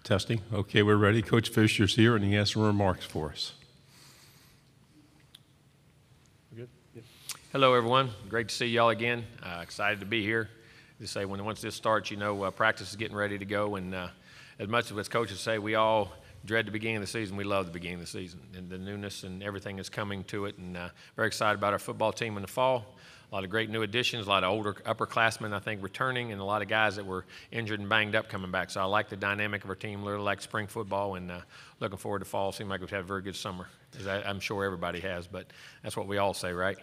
Testing. Okay, we're ready. Coach Fisher's here, and he has some remarks for us. Good? Yeah. Hello, everyone. Great to see y'all again. Excited to be here. Just say once this starts, practice is getting ready to go, and as much as coaches say, we all dread the beginning of the season. We love the beginning of the season and the newness and everything is coming to it, and very excited about our football team in the fall. A lot of great new additions, a lot of older upperclassmen, I think, returning, and a lot of guys that were injured and banged up coming back. So I like the dynamic of our team, really like spring football, and looking forward to fall. Seems like we've had a very good summer, as I'm sure everybody has, but that's what we all say, right?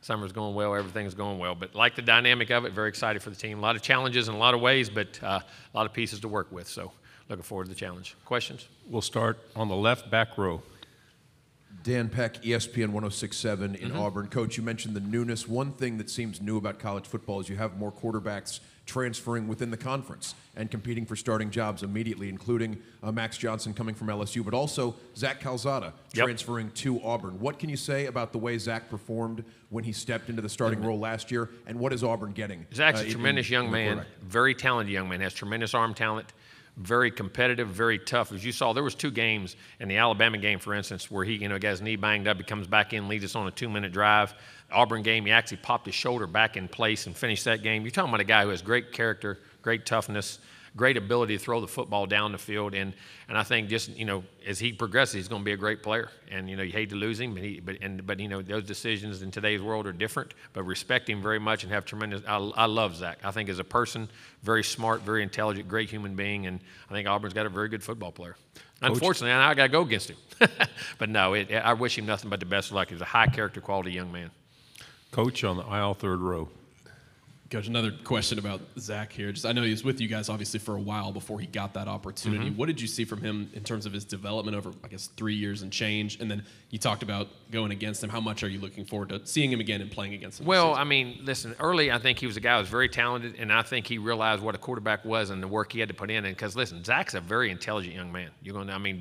Summer's going well, everything's going well. But like the dynamic of it, very excited for the team. A lot of challenges in a lot of ways, but a lot of pieces to work with. So looking forward to the challenge. Questions? We'll start on the left back row. Dan Peck, ESPN 106.7 in Auburn. Coach, you mentioned the newness. One thing that seems new about college football is you have more quarterbacks transferring within the conference and competing for starting jobs immediately, including Max Johnson coming from LSU, but also Zach Calzada transferring to Auburn. What can you say about the way Zach performed when he stepped into the starting role last year, and what is Auburn getting? Zach's a tremendous young man, very talented young man, has tremendous arm talent. Very competitive, very tough. As you saw, there was 2 games in the Alabama game, for instance, where he, got his knee banged up. He comes back in, leads us on a 2-minute drive. Auburn game, he actually popped his shoulder back in place and finished that game. You're talking about a guy who has great character, great toughness, great ability to throw the football down the field. And I think just, as he progresses, he's going to be a great player. And, you hate to lose him, but those decisions in today's world are different. But respect him very much and have tremendous – I love Zach. I think as a person, very smart, very intelligent, great human being. And I think Auburn's got a very good football player. Coach. Unfortunately, I got to go against him. But no, I wish him nothing but the best of luck. He's a high character, quality young man. Coach on the aisle, third row. Coach, another question about Zach here. I know he was with you guys obviously for a while before he got that opportunity. What did you see from him in terms of his development over, 3 years and change? And then you talked about going against him. How much are you looking forward to seeing him again and playing against him? Well, listen, early I think he was a guy who was very talented, and I think he realized what a quarterback was and the work he had to put in. And because, listen, Zach's a very intelligent young man.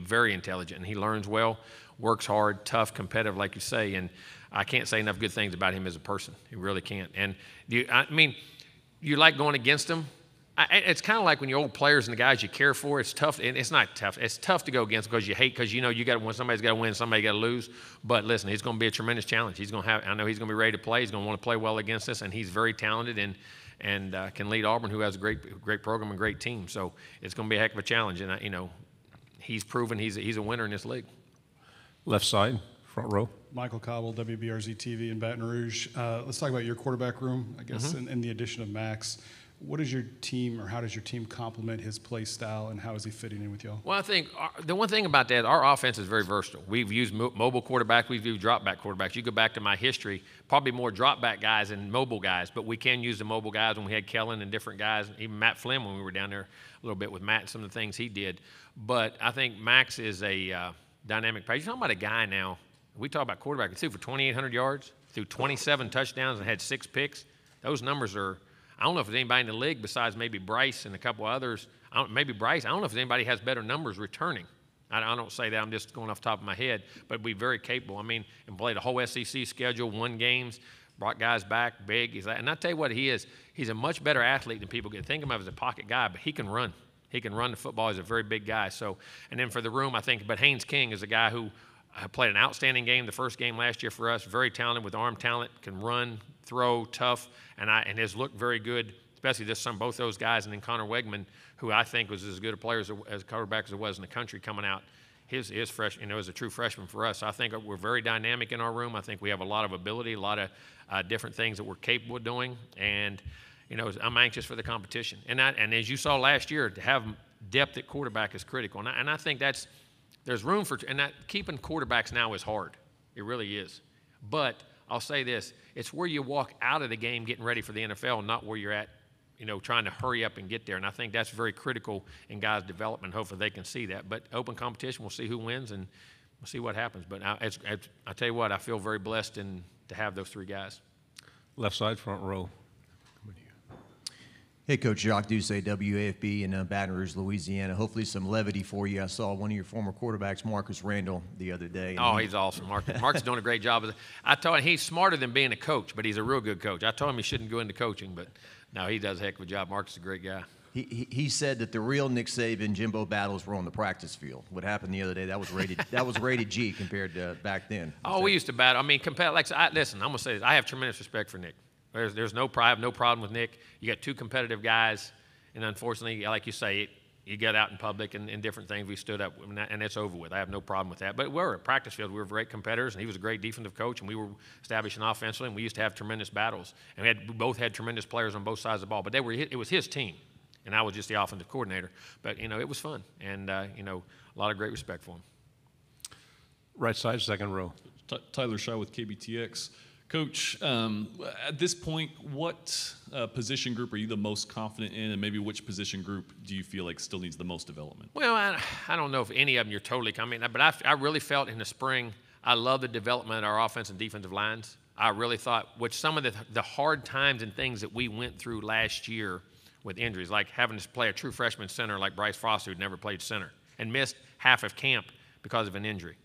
Very intelligent. And he learns well, works hard, tough, competitive, like you say. And I can't say enough good things about him as a person. You really can't. And you like going against him. It's kind of like when you're old players and the guys you care for. It's tough. And it's not tough. It's tough to go against because you hate because you got when somebody's got to win, somebody got to lose. But listen, he's going to be a tremendous challenge. I know he's going to be ready to play. He's going to want to play well against us, and he's very talented and can lead Auburn, who has a great program and great team. So it's going to be a heck of a challenge. And he's proven he's a winner in this league. Left side, front row. Michael Cobble, WBRZ TV in Baton Rouge. Let's talk about your quarterback room, I guess, and the addition of Max. What is your team, or how does your team complement his play style, and how is he fitting in with y'all? Well, I think the one thing about that, our offense is very versatile. We've used mobile quarterbacks. We've used drop-back quarterbacks. You go back to my history, probably more drop-back guys than mobile guys, but we can use the mobile guys when we had Kellen and different guys, even Matt Flynn when we were down there a little bit with Matt and some of the things he did. But I think Max is a dynamic player. You're talking about a guy now. We talk about quarterback. He threw for 2,800 yards, threw 27 touchdowns, and had 6 picks. Those numbers are – I don't know if there's anybody in the league besides maybe Bryce and a couple others. Maybe Bryce. I don't know if there's anybody has better numbers returning. I don't say that. I'm just going off the top of my head. But we're very capable. And played a whole SEC schedule, won games, brought guys back, big. And I tell you what he is. He's a much better athlete than people get. Think of him as a pocket guy, but he can run. He can run the football. He's a very big guy. So, and then for the room, I think, but Haynes King is a guy who – played an outstanding game the first game last year for us, very talented with arm talent, can run, throw, tough, and has looked very good, especially both those guys, and then Connor Wegman, who I think was as good a player as a quarterback as it was in the country coming out. His fresh, as a true freshman for us. So I think we're very dynamic in our room. I think we have a lot of ability, a lot of different things that we're capable of doing, and I'm anxious for the competition. And as you saw last year, to have depth at quarterback is critical, and I think there's room for, and that keeping quarterbacks now is hard. It really is. But I'll say this, it's where you walk out of the game getting ready for the NFL, not where you're at, trying to hurry up and get there. And I think that's very critical in guys' development. Hopefully they can see that. But open competition, we'll see who wins, and we'll see what happens. But I tell you what, I feel very blessed to have those 3 guys. Left side, front row. Hey, Coach Jacques Doucet, WAFB in Baton Rouge, Louisiana. Hopefully some levity for you. I saw one of your former quarterbacks, Marcus Randall, the other day. Oh, he's awesome. Marcus is doing a great job. I told him he's smarter than being a coach, but he's a real good coach. I told him he shouldn't go into coaching, but no, he does a heck of a job. Marcus is a great guy. He said that the real Nick Saban Jimbo battles were on the practice field. What happened the other day, that was rated G compared to back then. Oh, we used to battle. I mean, listen, I'm gonna say this. I have tremendous respect for Nick. There's no pride, no problem with Nick. You got two competitive guys, and unfortunately, like you say, you get out in public and different things. We stood up, and it's over with. I have no problem with that. But we're at practice field. We were great competitors, and he was a great defensive coach, and we were establishing offensively, and we used to have tremendous battles. And we both had tremendous players on both sides of the ball. But it was his team, and I was just the offensive coordinator. But, it was fun, and, a lot of great respect for him. Right side, second row. Tyler Shaw with KBTX. Coach, at this point, what position group are you the most confident in, and maybe which position group do you feel like still needs the most development? Well, I don't know if any of them you're totally coming, but I really felt in the spring, I love the development of our offensive and defensive lines. I really thought, which some of the hard times and things that we went through last year with injuries, like having to play a true freshman center like Bryce Foster, who'd never played center, and missed half of camp because of an injury.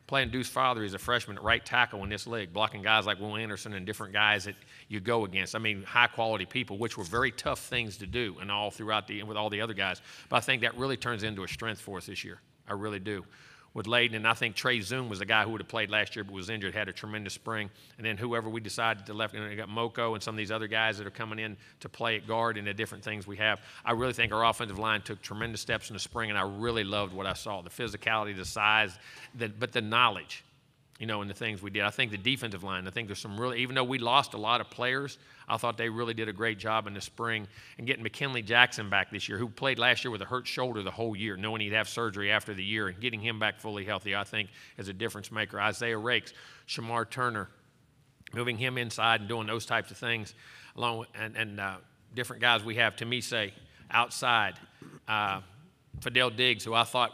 Playing Deuce Father as a freshman at right tackle in this league, blocking guys like Will Anderson and different guys that you go against. I mean, high-quality people, which were very tough things to do and all throughout with all the other guys. But I think that really turns into a strength for us this year. I really do. With Layden, and I think Trey Zoom was the guy who would have played last year but was injured, had a tremendous spring. And then whoever we decided to left, you got Moko and some of these other guys that are coming in to play at guard and the different things we have. I really think our offensive line took tremendous steps in the spring, and I really loved what I saw, the physicality, the size, but the knowledge. And the things we did. I think the defensive line, I think there's some really, even though we lost a lot of players, I thought they really did a great job in the spring. And getting McKinley Jackson back this year, who played last year with a hurt shoulder the whole year, knowing he'd have surgery after the year, and getting him back fully healthy, I think, is a difference maker. Isaiah Rakes, Shamar Turner, moving him inside and doing those types of things, along with, and different guys we have, Tamise outside, Fidel Diggs, who I thought,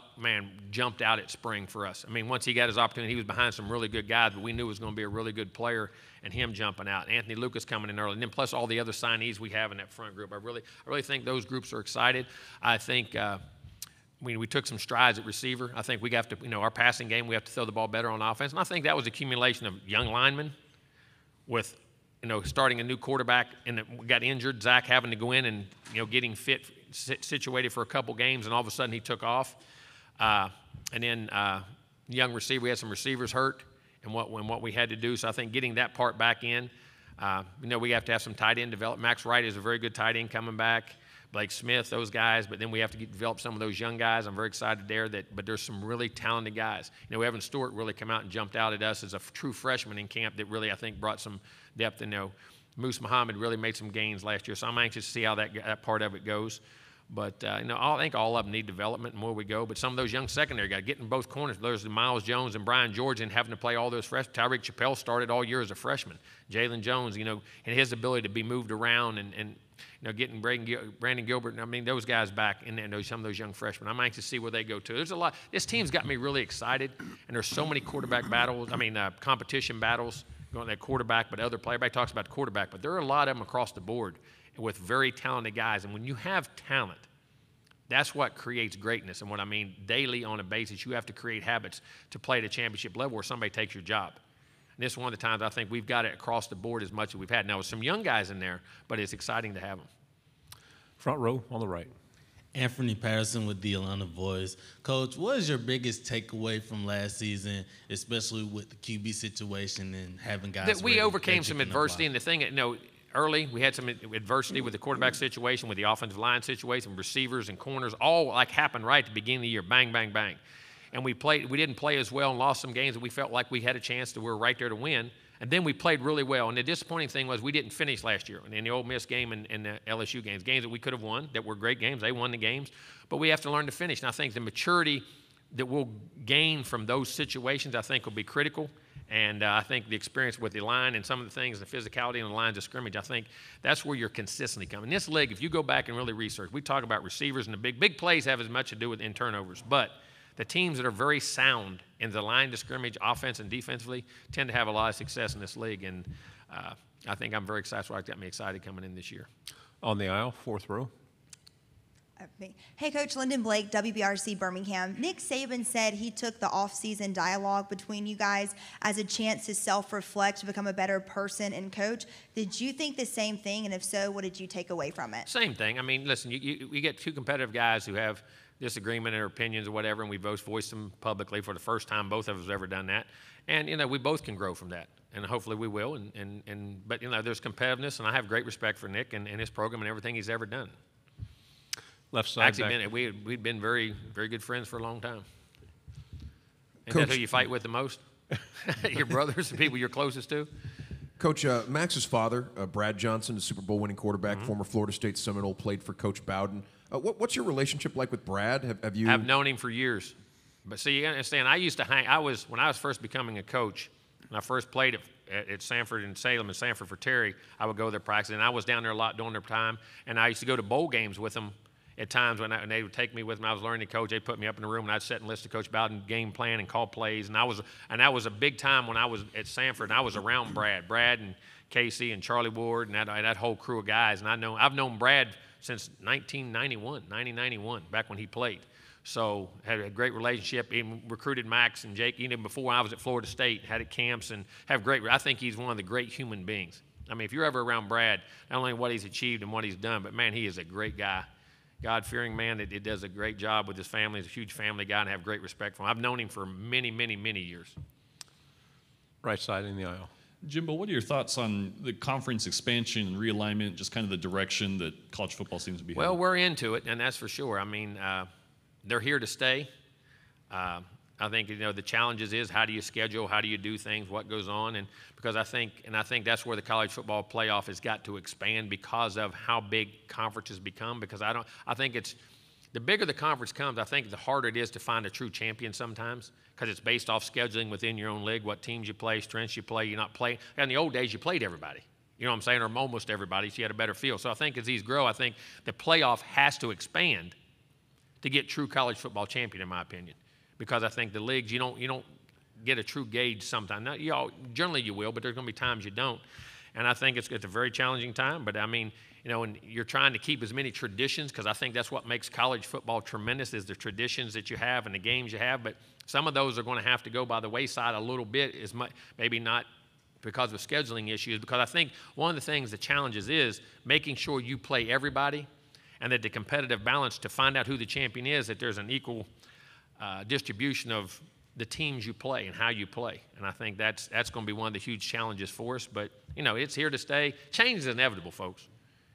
jumped out at spring for us. I mean, once he got his opportunity, he was behind some really good guys, but we knew he was going to be a really good player, and him jumping out. Anthony Lucas coming in early, and then plus all the other signees we have in that front group. I really think those groups are excited. I think we took some strides at receiver. I think we have to, our passing game, we have to throw the ball better on offense. And I think that was accumulation of young linemen with, starting a new quarterback, and we got injured, Zach having to go in and, getting situated for a couple games, and all of a sudden he took off. And then young receiver, we had some receivers hurt and what we had to do. So I think getting that part back in, we have to have some tight end develop. Max Wright is a very good tight end coming back. Blake Smith, those guys, but then we have to develop some of those young guys. I'm very excited there, but there's some really talented guys. Evan Stewart really come out and jumped out at us as a true freshman in camp that really, I think, brought some depth. Moose Muhammad really made some gains last year, so I'm anxious to see how that part of it goes. But, I think all of them need development and more we go. But some of those young secondary guys, getting both corners, there's Miles Jones and Brian George, and having to play all those freshmen. Tyreek Chappelle started all year as a freshman. Jalen Jones, and his ability to be moved around and getting Brandon Gilbert. I mean, those guys back in there, some of those young freshmen. I'm anxious to see where they go to. There's a lot. This team's got me really excited, and there's so many quarterback battles. Competition battles going at quarterback, but other player. Everybody talks about the quarterback, but there are a lot of them across the board with very talented guys. And when you have talent, that's what creates greatness. And what I mean, daily on a basis, you have to create habits to play at a championship level where somebody takes your job. And this is one of the times I think we've got it across the board as much as we've had. Now, with some young guys in there, but it's exciting to have them. Front row on the right. Anthony Patterson with the Atlanta Voice. Coach, what is your biggest takeaway from last season, especially with the QB situation and having guys that we overcame some adversity, and the thing, early, we had some adversity with the quarterback situation, with the offensive line situation, receivers and corners, all happened right at the beginning of the year, bang, bang, bang. And we didn't play as well and lost some games that we felt like we had a chance we were right there to win. And then we played really well. And the disappointing thing was we didn't finish last year in the Ole Miss game and the LSU games that we could have won, that were great games. They won the games. But we have to learn to finish. And I think the maturity that we'll gain from those situations, I think, will be critical. And I think the experience with the line and some of the things, the physicality and the lines of scrimmage, I think that's where you're consistently coming. In this league, if you go back and really research, we talk about receivers, and the big plays have as much to do with in turnovers. But the teams that are very sound in the line of scrimmage, offense and defensively, tend to have a lot of success in this league. And I think I'm very excited. That's what got me excited coming in this year. On the aisle, fourth row. Hey, Coach, Lyndon Blake, WBRC Birmingham. Nick Saban said he took the off-season dialogue between you guys as a chance to self-reflect, to become a better person and coach. Did you think the same thing? And if so, what did you take away from it? Same thing. I mean, listen, we get two competitive guys who have disagreement or opinions or whatever, and we both voiced them publicly for the first time. Both of us have ever done that. And, we both can grow from that. And hopefully we will. But, there's competitiveness, and I have great respect for Nick and his program and everything he's ever done. Left side Actually, back. we'd been very, very good friends for a long time. Isn't Coach, that who you fight with the most? Your brothers, the people you're closest to? Coach, Max's father, Brad Johnson, a Super Bowl winning quarterback, former Florida State Seminole, played for Coach Bowden. What's your relationship like with Brad? Have you? I've known him for years. But see, you understand, when I was first becoming a coach, when I first played at Sanford and Salem and Sanford for Terry, I would go there practice, and I was down there a lot during their time, and I used to go to bowl games with them at times when they would take me with them. I was learning to coach. They'd put me up in the room, and I'd sit and listen to Coach Bowden game plan and call plays. And that was a big time when I was at Sanford, and I was around Brad and Casey and Charlie Ward and that whole crew of guys. And I've known Brad since 1991, back when he played. So had a great relationship. Even recruited Max and Jake even before I was at Florida State. Had at camps and I think he's one of the great human beings. I mean, if you're ever around Brad, not only what he's achieved and what he's done, but man, he is a great guy. God-fearing man that does a great job with his family. He's a huge family guy, and I have great respect for him. I've known him for many, many, many years. Right side in the aisle. Jimbo, what are your thoughts on the conference expansion and realignment, just kind of the direction that college football seems to be headed? Well, we're into it, and that's for sure. I mean, they're here to stay. I think the challenges is how do you schedule, how do you do things, what goes on, and because I think that's where the college football playoff has got to expand because of how big conferences become. Because I think it's the bigger the conference comes, I think the harder it is to find a true champion sometimes because it's based off scheduling within your own league, what teams you play, strengths you play. You're not playing. In the old days, you played everybody. You know what I'm saying, or almost everybody, so you had a better feel. So I think as these grow, I think the playoff has to expand to get true college football champion, in my opinion. Because I think the leagues, you don't get a true gauge sometimes. Now, generally you will, but there's going to be times you don't. And I think it's a very challenging time. But I mean, and you're trying to keep as many traditions because I think that's what makes college football tremendous is the traditions that you have and the games you have. But some of those are going to have to go by the wayside a little bit, maybe not because of scheduling issues. Because I think one of the things, the challenges is making sure you play everybody and that the competitive balance to find out who the champion is, that there's an equal distribution of the teams you play and how you play. And I think that's going to be one of the huge challenges for us. But, it's here to stay. Change is inevitable, folks.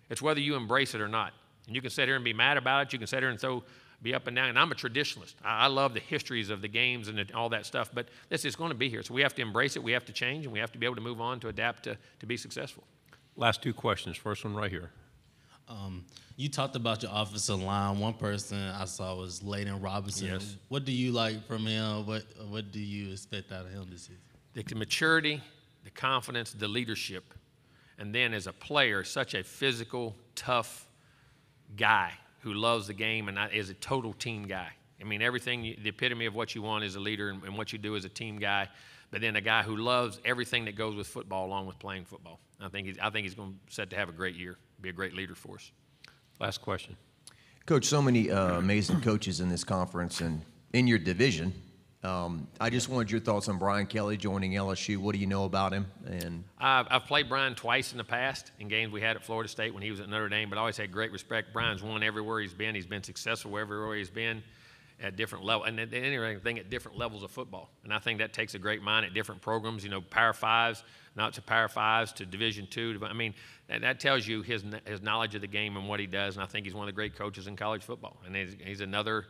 It's whether you embrace it or not. And you can sit here and be mad about it. You can sit here and be up and down. And I'm a traditionalist. I love the histories of the games and all that stuff. But it's going to be here. So we have to embrace it. We have to change. And we have to be able to move on to adapt to be successful. Last two questions. First one right here. You talked about your offensive line. One person I saw was Layden Robinson. Yes. What do you like from him? What do you expect out of him this season? The maturity, the confidence, the leadership, and then as a player, such a physical, tough guy who loves the game and is a total team guy. I mean, the epitome of what you want as a leader and what you do as a team guy, but then a guy who loves everything that goes with football along with playing football. I think he's going to set to have a great year, be a great leader for us. Last question. Coach, so many amazing coaches in this conference and in your division. I just wanted your thoughts on Brian Kelly joining LSU. What do you know about him? And I've played Brian twice in the past in games we had at Florida State when he was at Notre Dame, but I always had great respect. Brian's won everywhere he's been. He's been successful everywhere he's been at different levels, and anything at different levels of football. And I think that takes a great mind at different programs, Power Fives, not to Power Fives, to Division II. I mean, that tells you his knowledge of the game and what he does, and I think he's one of the great coaches in college football. And he's another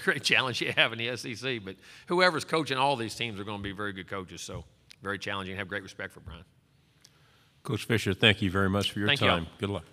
great challenge you have in the SEC. But whoever's coaching all these teams are going to be very good coaches, so very challenging. I have great respect for Brian. Coach Fisher, thank you very much for your Thank y'all. time. Good luck.